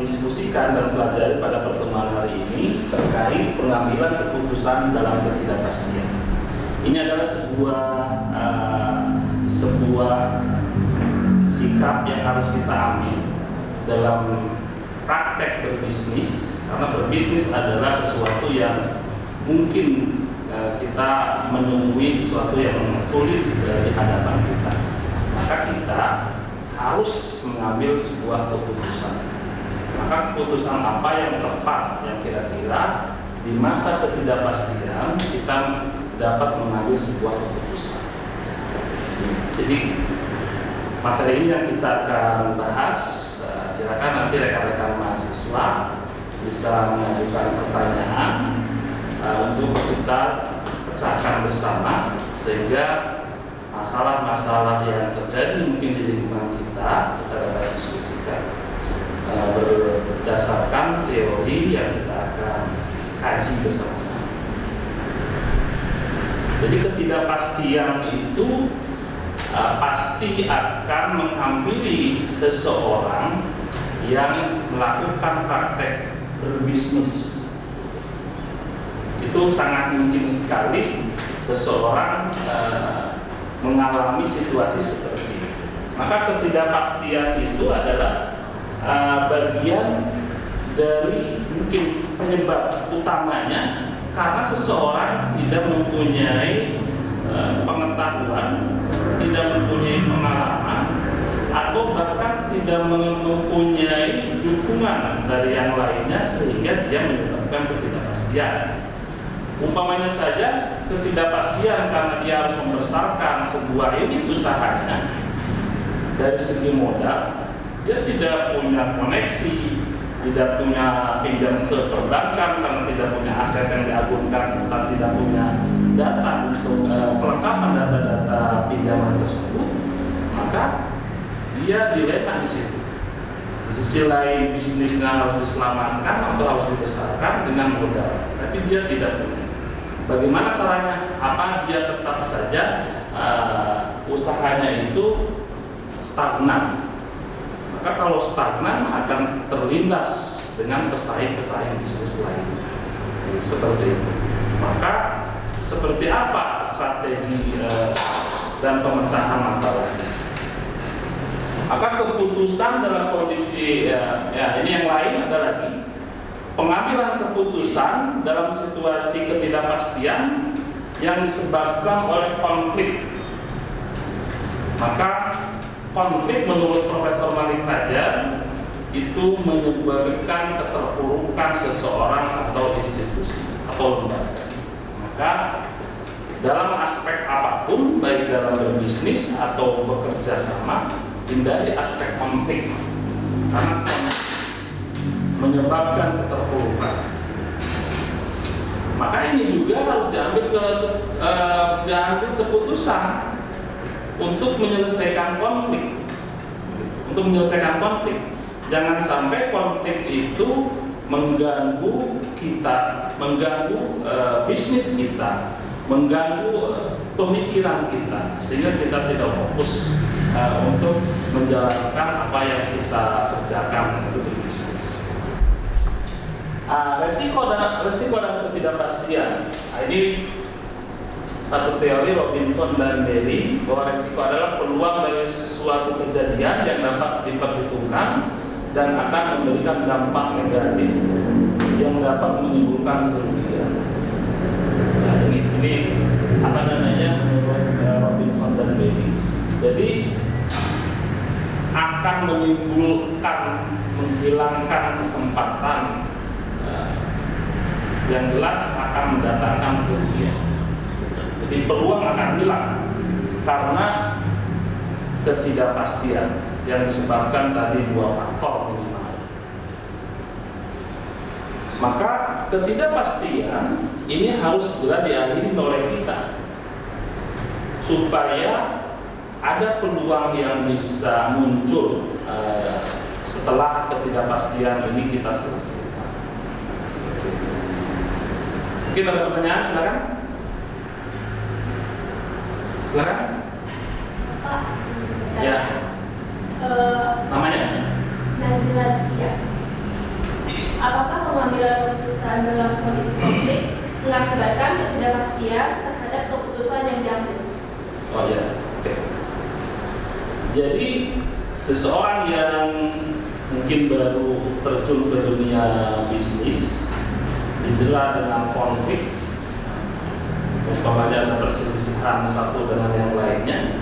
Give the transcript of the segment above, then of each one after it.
diskusikan dan pelajari pada pertemuan hari ini terkait pengambilan keputusan dalam ketidakpastian. Ini adalah sebuah sikap yang harus kita ambil dalam praktek berbisnis, karena berbisnis adalah sesuatu yang mungkin kita menemui sesuatu yang sulit di hadapan kita. Maka kita harus mengambil sebuah keputusan. Maka keputusan apa yang tepat, yang kira-kira di masa ketidakpastian kita dapat mengambil sebuah keputusan. Jadi materi ini yang kita akan bahas. Silakan nanti rekan-rekan mahasiswa bisa mengajukan pertanyaan untuk kita pecahkan bersama, sehingga masalah-masalah yang terjadi mungkin di lingkungan kita dapat diskusikan berdasarkan teori yang kita akan kaji bersama-sama. Jadi ketidakpastian itu pasti akan menghampiri seseorang yang melakukan praktek berbisnis. Itu sangat mungkin sekali seseorang mengalami situasi seperti itu. Maka ketidakpastian itu adalah bagian dari mungkin penyebab utamanya karena seseorang tidak mempunyai pengetahuan, tidak mempunyai pengalaman, atau bahkan tidak mempunyai dukungan dari yang lainnya sehingga dia menyebabkan ketidakpastian. Umpamanya saja ketidakpastian karena dia harus membesarkan sebuah unit usahanya dari segi modal, dia tidak punya koneksi, tidak punya pinjam ke perbankan karena tidak punya aset yang diagunkan serta tidak punya data untuk kelengkapan data-data pinjaman tersebut, maka dia dilema di situ. Di sisi lain bisnisnya harus diselamatkan atau harus dibesarkan dengan modal, tapi dia tidak punya. Bagaimana caranya? Apa dia tetap saja usahanya itu stagnan? Maka kalau stagnan akan terlindas dengan pesaing-pesaing bisnis lain. Seperti itu. Maka seperti apa strategi dan pemecahan masalahnya? Maka keputusan dalam kondisi ini yang lain ada lagi. Pengambilan keputusan dalam situasi ketidakpastian yang disebabkan oleh konflik. Maka konflik menurut Profesor Malik Fajar itu menyebabkan keterpurukan seseorang atau institusi atau lembaga. Maka dalam aspek apapun, baik dalam berbisnis atau bekerja sama, hindari aspek konflik karena menyebabkan keterpurukan. Maka ini juga harus diambil keputusan untuk menyelesaikan konflik. Untuk menyelesaikan konflik, jangan sampai konflik itu mengganggu kita, mengganggu bisnis kita, mengganggu pemikiran kita, sehingga kita tidak fokus untuk menjalankan apa yang kita kerjakan untuk bisnis. Resiko dan ketidakpastian. Ini satu teori Robinson dan Berry bahwa resiko adalah peluang dari suatu kejadian yang dapat diperhitungkan dan akan memberikan dampak negatif yang dapat menimbulkan kerugian. Nah, ini apa namanya menurut Robinson dan Berry. Jadi akan menimbulkan, menghilangkan kesempatan, yang jelas akan mendatangkan kerugian. Jadi peluang akan hilang karena ketidakpastian yang disebabkan tadi dua faktor minimal. Maka ketidakpastian ini harus segera diakhiri oleh kita supaya ada peluang yang bisa muncul setelah ketidakpastian ini kita selesaikan. Kita ada pertanyaan, silakan. Silakan. Pak, Ya. Namanya? Nazila Zia. apakah pengambilan keputusan dalam kondisi konflik mengakibatkan ketidakpastian terhadap keputusan yang diambil? Oh ya, oke. Jadi seseorang yang mungkin baru terjun ke dunia bisnis, didera dengan konflik, umpamanya ada perselisihan satu dengan yang lainnya,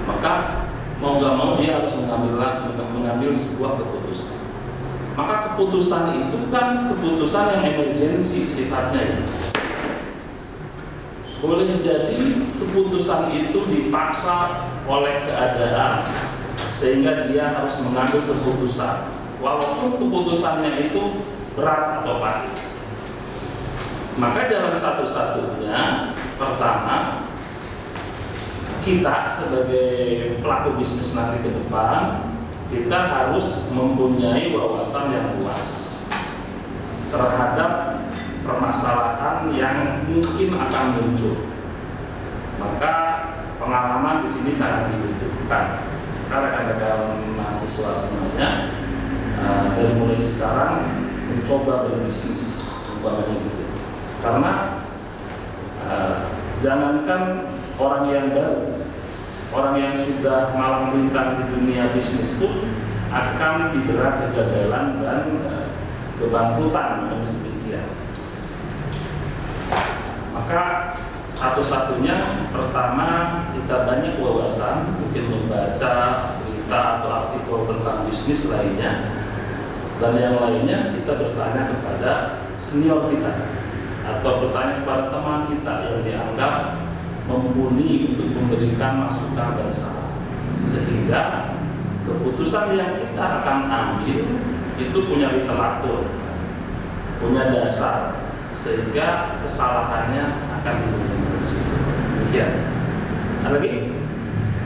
maka mau gak mau dia harus mengambil sebuah keputusan. Maka keputusan itu kan keputusan yang emergensi sifatnya ya. Boleh jadi keputusan itu dipaksa oleh keadaan sehingga dia harus mengambil keputusan walaupun keputusannya itu berat atau pahit. Maka jalan satu-satunya pertama, kita sebagai pelaku bisnis nanti ke depan, kita harus mempunyai wawasan yang luas terhadap permasalahan yang mungkin akan muncul. Maka pengalaman di sini sangat dibutuhkan. Karena rekan-rekan mahasiswa semuanya dari mulai sekarang mencoba berbisnis, umpamanya gitu. Karena jangankan orang yang baru, orang yang sudah malang melintang di dunia bisnis pun akan didera kegagalan dan kebangkrutan dan sebagainya. Maka satu-satunya pertama kita banyak wawasan, mungkin membaca berita atau artikel tentang bisnis lainnya, dan yang lainnya kita bertanya kepada senior kita atau bertanya kepada teman kita yang dianggap mumpuni untuk memberikan masukan dan saran, sehingga keputusan yang kita akan ambil itu punya literatur, punya dasar, sehingga kesalahannya akan diminimalisir. Demikian. Ada lagi?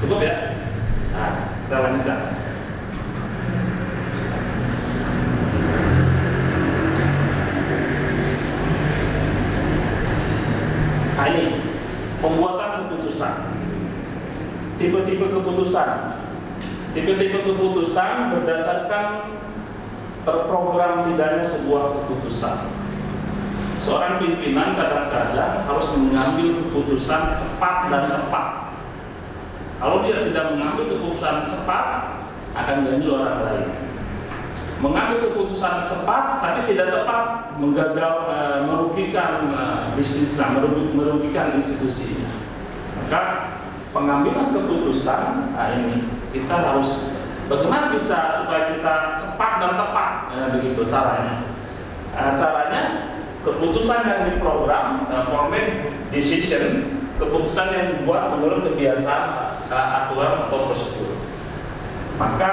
Cukup ya? Nah, kita lanjutkan. Nah, ini pembuatan keputusan. Tipe-tipe keputusan. Tipe-tipe keputusan berdasarkan terprogram tidaknya sebuah keputusan. Seorang pimpinan kadang-kadang harus mengambil keputusan cepat dan tepat. Kalau dia tidak mengambil keputusan cepat, akan diambil orang lain. Mengambil keputusan cepat tapi tidak tepat, merugikan bisnisnya, merugikan institusinya. Maka pengambilan keputusan, ini kita harus bagaimana bisa supaya kita cepat dan tepat, begitu caranya. Caranya keputusan yang diprogram, format decision, keputusan yang dibuat menurut kebiasaan, aturan atau prosedur. Maka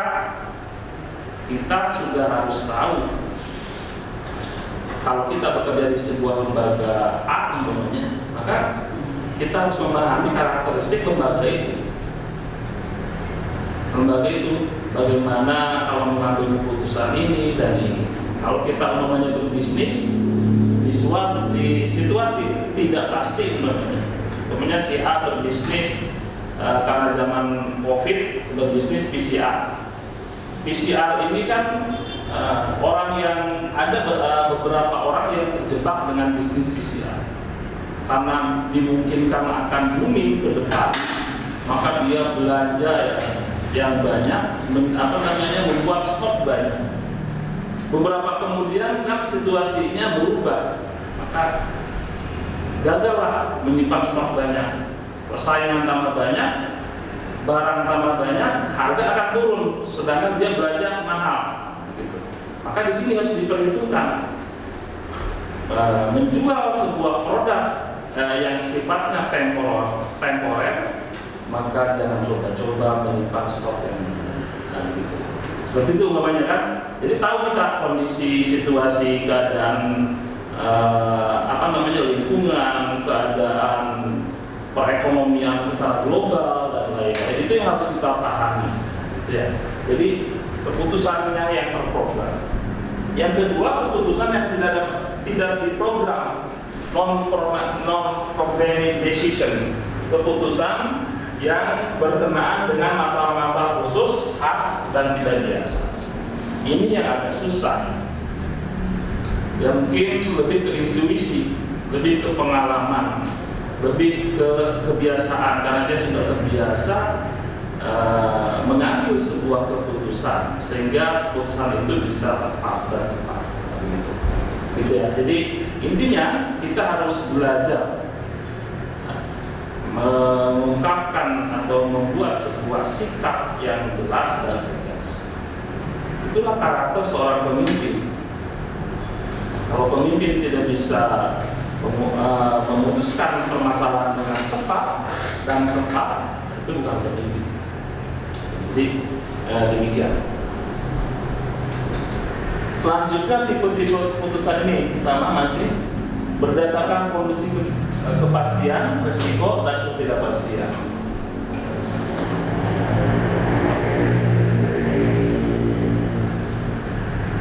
kita sudah harus tahu kalau kita bekerja di sebuah lembaga A namanya, maka kita harus memahami karakteristik lembaga itu. Lembaga itu bagaimana kalau mengambil keputusan ini dan ini. Kalau kita umumnya berbisnis di situasi tidak pasti umumnya si A berbisnis karena zaman COVID berbisnis PCR. PCR ini kan orang yang ada beberapa orang yang terjebak dengan bisnis PCR karena dimungkinkan akan booming ke depan, maka dia belanja yang banyak, membuat stok banyak. Beberapa kemudian kan situasinya berubah, maka gagallah menyimpan stok banyak, persaingan tambah banyak, barang tambah banyak, harga akan turun, sedangkan dia belanja mahal. Gitu. Maka di sini harus diperhitungkan menjual sebuah produk yang sifatnya temporer, maka jangan coba-coba menyimpan stok yang gitu. Seperti itu umpamanya kan. Jadi tahu kita kondisi, situasi, keadaan lingkungan, keadaan perekonomian secara global dan lain-lain, itu yang harus kita pahami. Ya. Jadi keputusannya yang terprogram. Yang kedua, keputusan yang tidak diprogram, non-programming decision, keputusan yang berkenaan dengan masalah-masalah khusus, khas, dan tidak biasa. Ini yang agak susah. Ya mungkin lebih ke intuisi, lebih ke pengalaman, lebih ke kebiasaan karena dia sudah terbiasa mengambil sebuah keputusan sehingga keputusan itu bisa tepat dan cepat. Gitu ya. Jadi intinya kita harus belajar mengungkapkan atau membuat sebuah sikap yang jelas dan tegas. Itulah karakter seorang pemimpin. Kalau pemimpin tidak bisa memutuskan permasalahan dengan cepat dan tepat, itu bukan pemimpin. Jadi demikian. Selanjutnya tipe-tipe keputusan ini sama masih berdasarkan kondisi kepastian, risiko dan ketidakpastian.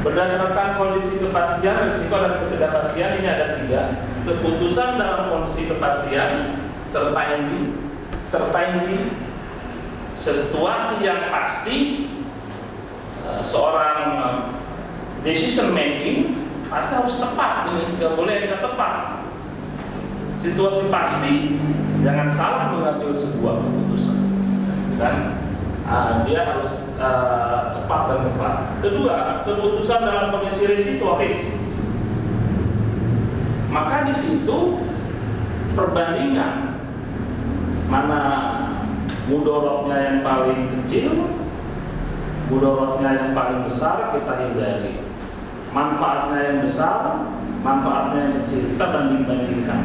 Berdasarkan kondisi kepastian, risiko dan ketidakpastian ini ada 3. Keputusan dalam kondisi kepastian serta ini situasi yang pasti. Seorang decision making pasti harus tepat, ini tidak boleh tidak tepat. Situasi pasti, jangan salah mengambil sebuah keputusan dan dia harus cepat dan tepat. Kedua, keputusan dalam kondisi risiko risk. Maka di situ perbandingan mana mudorotnya yang paling kecil, mudorotnya yang paling besar kita hindari. Manfaatnya yang besar, manfaatnya yang kecil kita banding-bandingkan.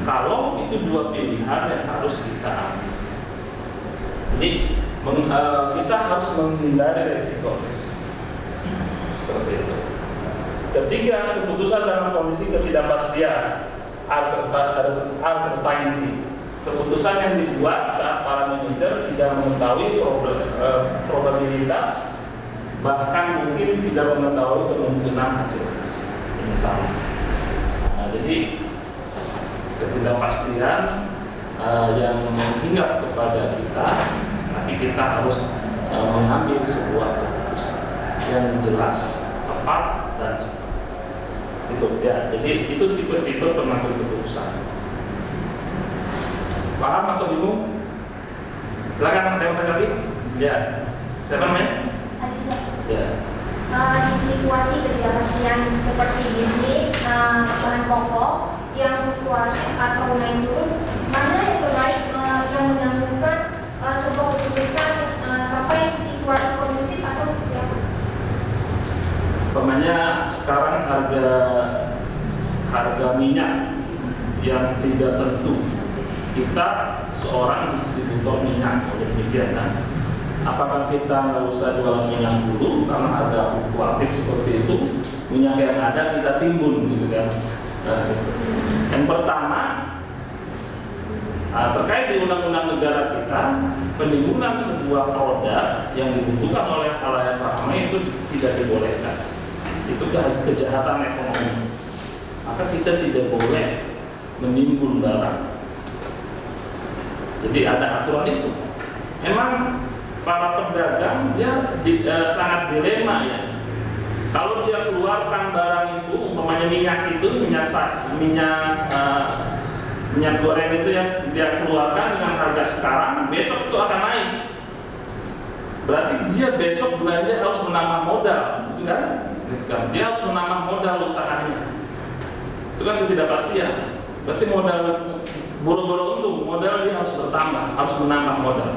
Kalau itu 2 pilihan yang harus kita ambil. Jadi kita harus menghindari risiko risk. Seperti itu. Ketiga, keputusan dalam kondisi ketidakpastian, uncertainty. Keputusan yang dibuat saat para manajer tidak mengetahui probabilitas, bahkan mungkin tidak mengetahui kemungkinan hasil. Ini salah. Jadi ketidakpastian yang menghingap kepada kita, tapi kita harus mengambil sebuah keputusan yang jelas, tepat dan cepat. Itu ya. Jadi itu tipe-tipe pengambil keputusan. Paham atau bingung? Silakan ada yang lagi. Ya. Siapa namanya? Aziza. Ya. Di situasi ketidakpastian seperti bisnis, bahan pokok yang fluktuatif atau naik turun, mana yang terbaik yang menentukan sebuah keputusan sampai situasi kondusif atau seperti apa? Umpamanya sekarang harga minyak yang tidak tentu. Kita seorang distributor minyak, demikian kan? Apakah kita nggak usah jualan minyak dulu karena harga fluktuatif seperti itu, minyak yang ada kita timbun, gitu kan? Yang pertama, terkait di undang-undang negara kita, penimbunan sebuah produk yang dibutuhkan oleh khalayak ramai itu tidak dibolehkan. Itu kejahatan ekonomi. Maka kita tidak boleh menimbun barang. Jadi ada aturan itu. Memang para pedagang dia sangat dilema ya. Kalau dia keluarkan barang itu, umpamanya minyak goreng itu yang dia keluarkan dengan harga sekarang, besok itu akan naik. Berarti dia besok belanja harus menambah modal, gitu kan? Dia harus menambah modal usahanya. Itu kan ketidakpastian. Berarti modal boro-boro untung, modal dia harus bertambah, harus menambah modal.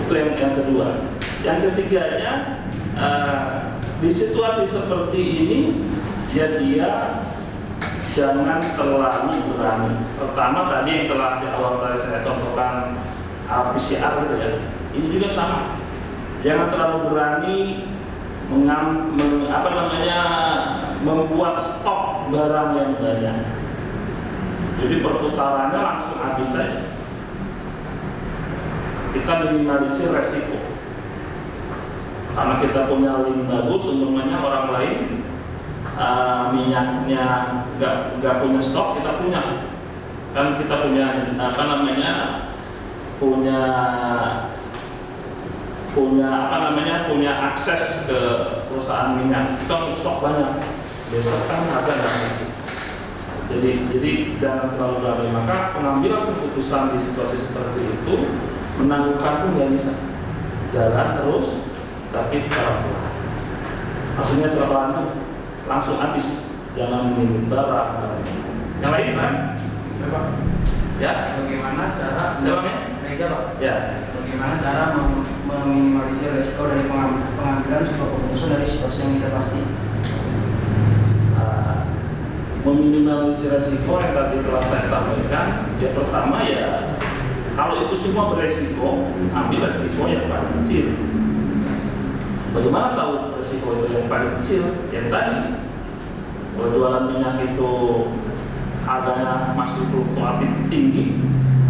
Itu yang kedua. Yang ketiganya, di situasi seperti ini, dia jangan terlalu berani. Pertama tadi yang telah di awal tadi saya contohkan PCR gitu ya. Ini juga sama. Jangan terlalu berani membuat stok barang yang banyak. Jadi perputarannya langsung habis saja. Kita minimalisir resiko. Karena kita punya link bagus, umpamanya orang lain minyaknya nggak punya stok, kita punya. Kan kita punya punya punya akses ke perusahaan minyak, stok banyak, besok kan harga nggak naik. Jadi jangan terlalu berani. Maka pengambilan keputusan di situasi seperti itu menangguhkan pun nggak bisa, jalan terus tapi secara pelan. Maksudnya secara pelan itu langsung habis, jangan menunggu barang. Yang lain kan? Siapa? Ya. Bagaimana cara Reza, Pak? Ya. Bagaimana cara meminimalisir risiko dari pengambilan sebuah keputusan dari situasi yang tidak pasti? Meminimalisir resiko yang tadi telah saya sampaikan, ya pertama ya kalau itu semua beresiko, ambil resiko yang paling kecil. Bagaimana tahu resiko itu yang paling kecil? Yang tadi, kalau jualan minyak itu harganya masih fluktuatif tinggi,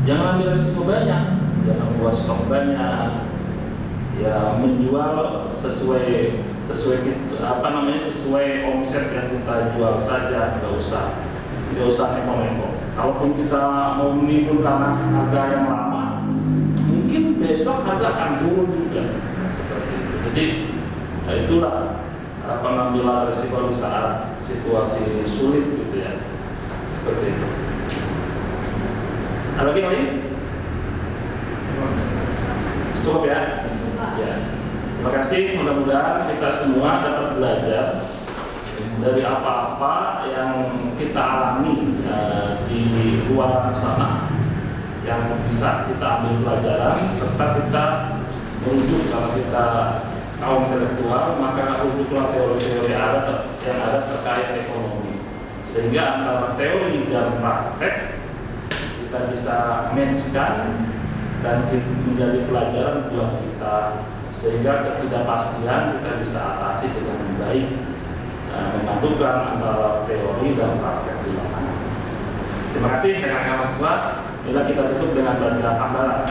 jangan ambil resiko banyak, jangan buat stok banyak, ya menjual sesuai omset yang kita jual saja, nggak usah neko-neko. Kalaupun kita mau menimbun karena harga yang lama, mungkin besok harga akan turun juga, seperti itu. Jadi itulah pengambilan risiko di saat situasi sulit gitu ya, seperti itu. Ada lagi lain? Cukup ya? Ya. Terima kasih, mudah-mudahan kita semua dapat belajar dari apa-apa yang kita alami di luar sana yang bisa kita ambil pelajaran, serta kita merujuk. Kalau kita kaum intelektual, maka rujuklah teori-teori yang ada terkait ekonomi, sehingga antara teori dan praktek kita bisa match-kan dan menjadi pelajaran buat kita, sehingga ketidakpastian kita bisa atasi dengan baik, memadukan antara teori dan praktek di lapangan. Terima kasih rekan-rekan mahasiswa. Bila kita tutup dengan baca hamdalah.